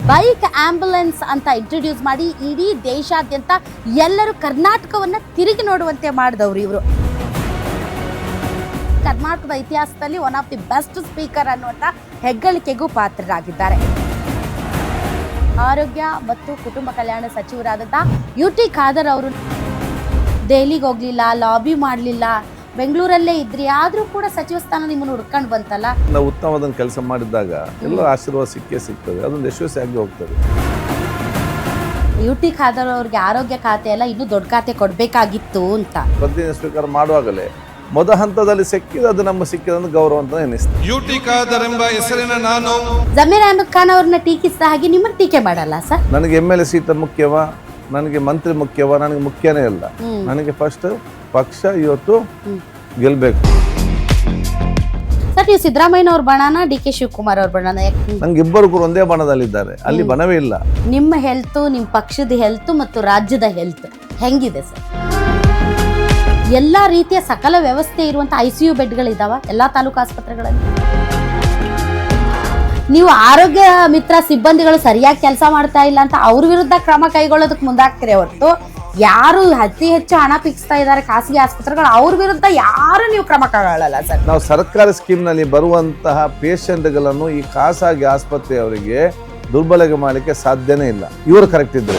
Bike ambulance ಅಂತ introduce ಮಾಡಿ ಇಡೀ ದೇಶಾದ್ಯಂತ ಎಲ್ಲರೂ ಕರ್ನಾಟಕವನ್ನ ತಿರುಗಿ ನೋಡುವಂತೆ ಮಾಡಿದವರು ಇವರು. ಕರ್ನಾಟಕದ ಇತಿಹಾಸದಲ್ಲಿ one of the best speaker ಅನ್ನುವಂಥ ಹೆಗ್ಗಳಿಕೆಗೂ ಪಾತ್ರರಾಗಿದ್ದಾರೆ. ಆರೋಗ್ಯ ಮತ್ತು ಕುಟುಂಬ ಕಲ್ಯಾಣ ಸಚಿವರಾದಂಥ UT ಖಾದರ್ ಅವರು ದೆಹಲಿಗೆ ಹೋಗ್ಲಿಲ್ಲ, ಲಾಬಿ ಮಾಡಲಿಲ್ಲ, ಬೆಂಗಳೂರಲ್ಲೇ ಇದ್ರಿ, ಆದರೂ ಕೂಡ ಸಚಿವ ಸ್ಥಾನ ನಿಮ್ಮನ್ನು ಹುಡ್ಕೊಂಡು ಬಂತಲ್ಲ. ನಾವು ಉತ್ತಮವಾದ ಕೆಲಸ ಮಾಡಿದಾಗ ಎಲ್ಲ ಆಶೀರ್ವಾದ ಸಿಕ್ಕೇ ಸಿಗ್ತದೆ, ಅದೊಂದು ಯಶಸ್ವಿಯಾಗಿ ಹೋಗ್ತದೆ. UT ಖಾದರ್ ಅವ್ರಿಗೆ ಆರೋಗ್ಯ ಖಾತೆ ಎಲ್ಲ ಇನ್ನೂ ದೊಡ್ಡ ಖಾತೆ ಕೊಡಬೇಕಾಗಿತ್ತು ಅಂತ ಪ್ರತಿನಿಧಿ ಸ್ವೀಕಾರ ಮಾಡುವಾಗಲೇ ಮೊದಲ ಹಂತದಲ್ಲಿ ಸಿಕ್ಕಿದ ಅದು ನಮ್ಮ ಸಿಕ್ಕಿದ ಗೌರವ ಅಂತ ಎನಿಸ್ತದೆ. UT ಖಾದರ್ ಎಂಬ ಹೆಸರಿನ ನಾನು ಜಮೀರ್ ಅಹಮದ್ ಖಾನ್ ಅವ್ರನ್ನ ಟೀಕಿಸಿದ ಹಾಗೆ ನಿಮ್ಮನ್ನು ಟೀಕೆ ಮಾಡಲ್ಲ ಸರ್. ನನಗೆ MLA ಸೀಟ್ ಮುಖ್ಯವಾ, ನನಗೆ ಮಂತ್ರಿ ಮುಖ್ಯವಾ, ನನಗೆ ಮುಖ್ಯನೇ ಇಲ್ಲ. ನನಗೆ ಫಸ್ಟ್ ಪಕ್ಷ ಇವತ್ತು ಗೆಲ್ಬೇಕು. ಸರ್, ನೀವು ಸಿದ್ದರಾಮಯ್ಯ ಅವ್ರ ಬಣನ DK ಶಿವಕುಮಾರ್ ಅವ್ರ ಬಣನ? ನಂಗೆ ಇಬ್ಬರು ಕೂಡ ಒಂದೇ ಬಣದಲ್ಲಿದ್ದಾರೆ, ಅಲ್ಲಿ ಬಣವೇ ಇಲ್ಲ. ನಿಮ್ಮ ಹೆಲ್ತ್, ನಿಮ್ಮ ಪಕ್ಷದ ಹೆಲ್ತ್ ಮತ್ತು ರಾಜ್ಯದ ಹೆಲ್ತ್ ಹೆಂಗಿದೆ ಸರ್? ಎಲ್ಲ ರೀತಿಯ ಸಕಲ ವ್ಯವಸ್ಥೆ ಇರುವಂತ ICU ಬೆಡ್ಗಳಿದಾವ ಎಲ್ಲ ತಾಲೂಕು ಆಸ್ಪತ್ರೆಗಳಲ್ಲಿ? ನೀವು ಆರೋಗ್ಯ ಮಿತ್ರ ಸಿಬ್ಬಂದಿಗಳು ಸರಿಯಾಗಿ ಕೆಲಸ ಮಾಡ್ತಾ ಇಲ್ಲ ಅಂತ ಅವ್ರ ವಿರುದ್ಧ ಕ್ರಮ ಕೈಗೊಳ್ಳೋದಕ್ಕೆ ಮುಂದಾಗ್ತೀರಿ ಹೊರತು ಯಾರು ಅತಿ ಹೆಚ್ಚು ಹಣ ಪಿಕ್ಸ್ತಾ ಇದ್ದಾರೆ ಖಾಸಗಿ ಆಸ್ಪತ್ರೆಗಳು ಅವ್ರ ವಿರುದ್ಧ ಯಾರು ನೀವು ಕ್ರಮ ಕೈಗೊಳ್ಳಲ್ಲ ಸರ್. ನಾವು ಸರ್ಕಾರಿ ಸ್ಕೀಮ್ನಲ್ಲಿ ಬರುವಂತಹ ಪೇಷಂಟ್ಗಳನ್ನು ಈ ಖಾಸಗಿ ಆಸ್ಪತ್ರೆಯವರಿಗೆ ದುರ್ಬಳಕೆ ಮಾಡಲಿಕ್ಕೆ ಸಾಧ್ಯನೇ ಇಲ್ಲ. ಇವರು ಕರೆಕ್ಟ್ ಇದ್ದಾರೆ.